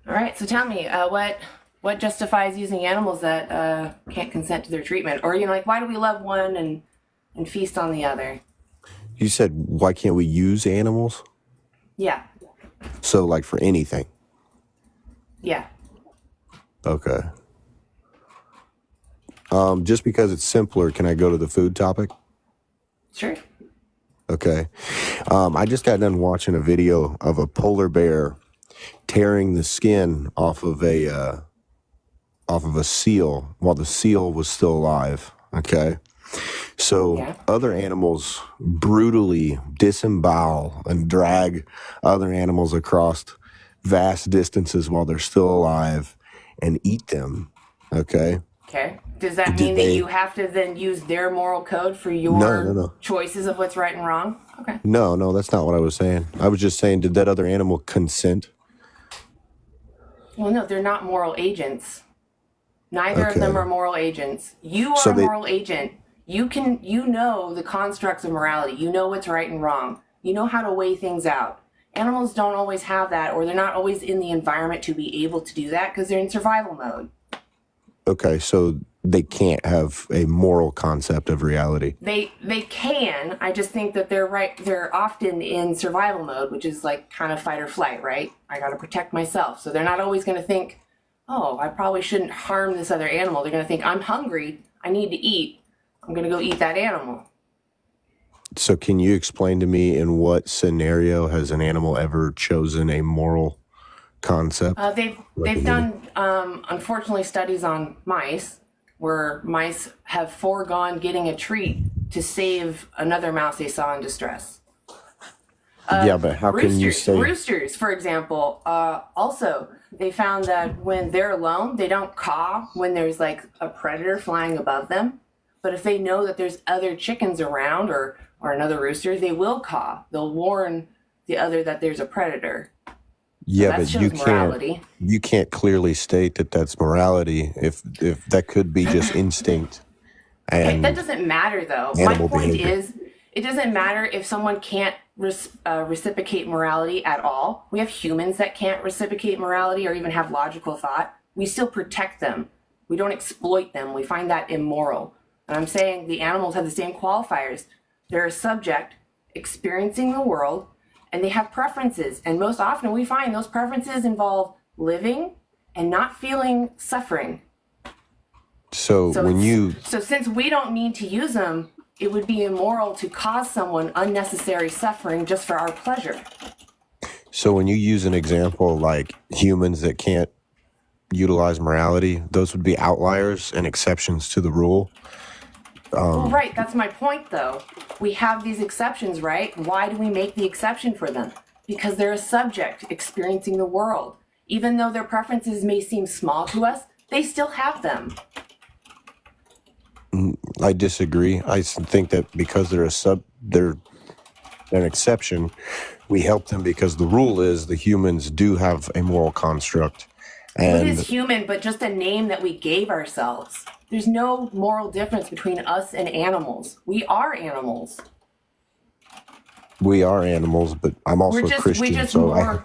All right, so tell me, what justifies using animals that can't consent to their treatment? Or, like, why do we love one and feast on the other? You said, why can't we use animals? Yeah, So, like, for anything. yeah. Okay. Just because it's simpler, can I go to the food topic? Sure. Okay. I just got done watching a video of a polar bear tearing the skin off of a seal while the seal was still alive. Okay. So Yeah. other animals brutally disembowel and drag other animals across vast distances while they're still alive and eat them. Okay. Okay. Does that Did mean that they? you have to then use their moral code for No, no, your no. choices of what's right and wrong? Okay. No, that's not what I was saying. I was just saying, did that other animal consent? Well, no, they're not moral agents. Neither of them Okay. are moral agents. You are So a they, moral agent. You know the constructs of morality. You know what's right and wrong. You know how to weigh things out. Animals don't always have that, or they're not always in the environment to be able to do that because they're in survival mode. okay, so they can't have a moral concept of reality. They can. I just think that they're often in survival mode, which is like kind of fight or flight, right? I got to protect myself. So they're not always going to think, "Oh, I probably shouldn't harm this other animal." They're going to think, "I'm hungry. I need to eat. I'm going to go eat that animal." So can you explain to me in what scenario has an animal ever chosen a moral concept? They've done unfortunately studies on mice where mice have foregone getting a treat to save another mouse they saw in distress. Yeah, but how can you say? Roosters, for example, also they found that when they're alone, they don't caw when there's like a predator flying above them. But if they know that there's other chickens around or another rooster, they will caw. They'll warn the other that there's a predator. So Yeah, that but you shows can't morality. you can't clearly state that that's morality if that could be just instinct Okay, that and doesn't matter though. My animal point behavior. is, it doesn't matter if someone can't reciprocate morality at all. We have humans that can't reciprocate morality or even have logical thought. We still protect them. We don't exploit them. We find that immoral. And I'm saying the animals have the same qualifiers. They're a subject experiencing the world, and they have preferences. And most often we find those preferences involve living and not feeling suffering. So So when it's you so since we don't need to use them, it would be immoral to cause someone unnecessary suffering just for our pleasure. so when you use an example like humans that can't utilize morality, those would be outliers and exceptions to the rule. Well, right, that's my point though. We have these exceptions, right? Why do we make the exception for them? Because they're a subject experiencing the world. Even though their preferences may seem small to us, they still have them. I disagree. I think that because they're an exception, we help them because the rule is the humans do have a moral construct. What And is human but just a name that we gave ourselves? There's no moral difference between us and animals. We are animals. we are animals, but I'm We're also a just we Christian, just so more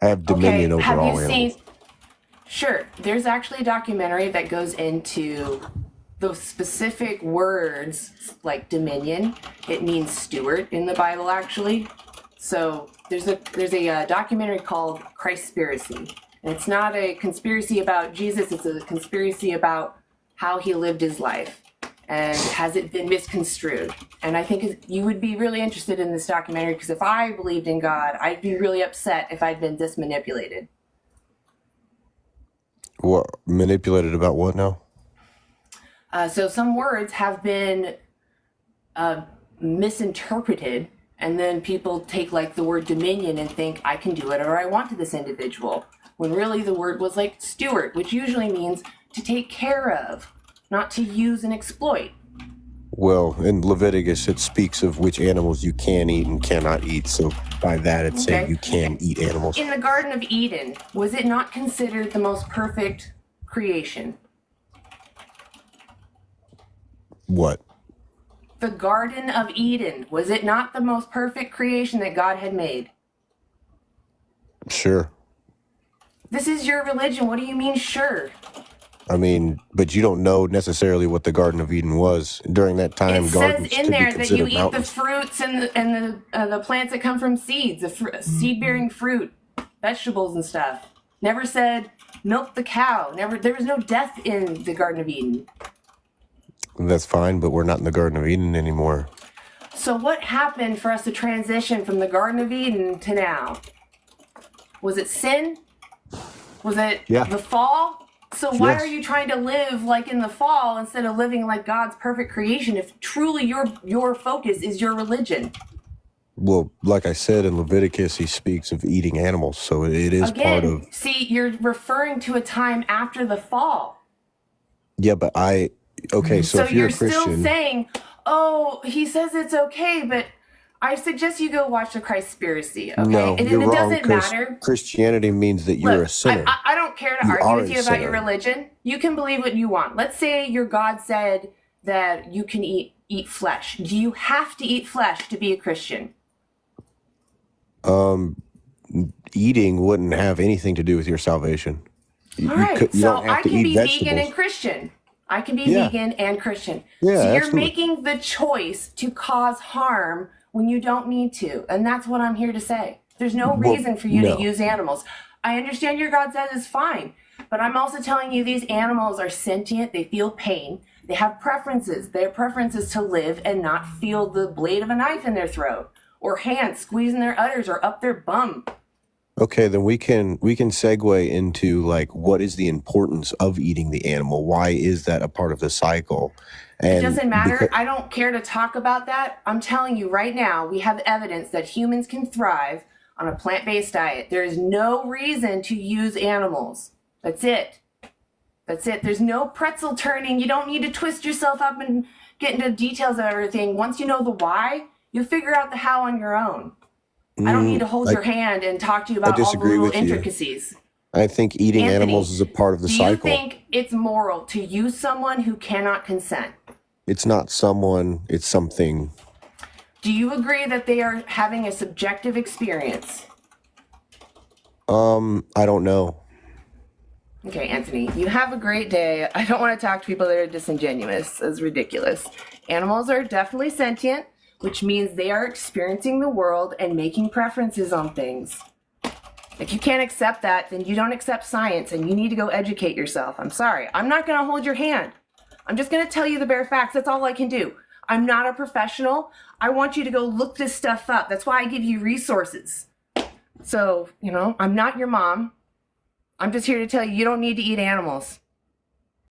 I have okay. dominion over Have you all seen? animals. Sure. There's actually a documentary that goes into those specific words like dominion. It means steward in the Bible, actually. So there's a documentary called Christspiracy, and it's not a conspiracy about Jesus. It's a conspiracy about how he lived his life and has it been misconstrued. And I think you would be really interested in this documentary because if I believed in God, I'd be really upset if I'd been this manipulated. What manipulated about what now? So some words have been misinterpreted, and then people take like the word dominion and think I can do whatever I want to this individual, when really the word was like steward, which usually means to take care of, not to use and exploit. Well, in Leviticus, it speaks of which animals you can eat and cannot eat. So by that, it's saying Okay. you can eat animals. In the Garden of Eden, was it not considered the most perfect creation? What? The Garden of Eden, was it not the most perfect creation that God had made? Sure. This is your religion. What do you mean, sure? I mean, but you don't know necessarily what the Garden of Eden was during that time. It says Gardens in could be there that you considered eat mountains. the fruits and the plants that come from seeds, the seed-bearing fruit, vegetables and stuff. Never said milk the cow. Never. There was no death in the Garden of Eden. That's fine, but we're not in the Garden of Eden anymore. So what happened for us to transition from the Garden of Eden to now? Was it sin? Was it the fall? So why are you trying to live like in the fall instead of living like God's perfect creation if truly your focus is your religion? Well, like I said, in Leviticus, he speaks of eating animals, so it is part of... See, you're referring to a time after the fall. Yeah, but okay, so if you're a Christian... So you're still saying, oh, he says it's okay, but I suggest you go watch The Christspiracy, okay? No, you're wrong, doesn't matter. Christianity means that you're a sinner. I don't care to argue with you about your religion. You can believe what you want. Let's say your God said that you can eat flesh. Do you have to eat flesh to be a Christian? Eating wouldn't have anything to do with your salvation. All right, so I can be vegan and Christian. I can be vegan and Christian. Yeah, so you're absolutely. making the choice to cause harm when you don't need to. And that's what I'm here to say. There's no reason for you to use animals. I understand your God says it's fine, but I'm also telling you these animals are sentient. They feel pain. They have preferences. Their preference is to live and not feel the blade of a knife in their throat or hands squeezing their udders or up their bum. Okay, then we can segue into like what is the importance of eating the animal? Why is that a part of the cycle? And it doesn't matter. I don't care to talk about that. I'm telling you right now, we have evidence that humans can thrive on a plant-based diet. There is no reason to use animals. That's it. That's it. There's no pretzel turning. You don't need to twist yourself up and get into details of everything. Once you know the why, you'll figure out the how on your own. I don't need to hold your hand and talk to you about all the little intricacies. I think eating animals is a part of the cycle. Do you think it's moral to use someone who cannot consent? It's not someone, it's something. Do you agree that they are having a subjective experience? I don't know. Okay, Anthony, you have a great day. I don't want to talk to people that are disingenuous. It's ridiculous. Animals are definitely sentient, which means they are experiencing the world and making preferences on things. If you can't accept that, then you don't accept science and you need to go educate yourself. I'm sorry. I'm not going to hold your hand. I'm just going to tell you the bare facts. That's all I can do. I'm not a professional. I want you to go look this stuff up. That's why I give you resources. So, I'm not your mom. I'm just here to tell you, you don't need to eat animals.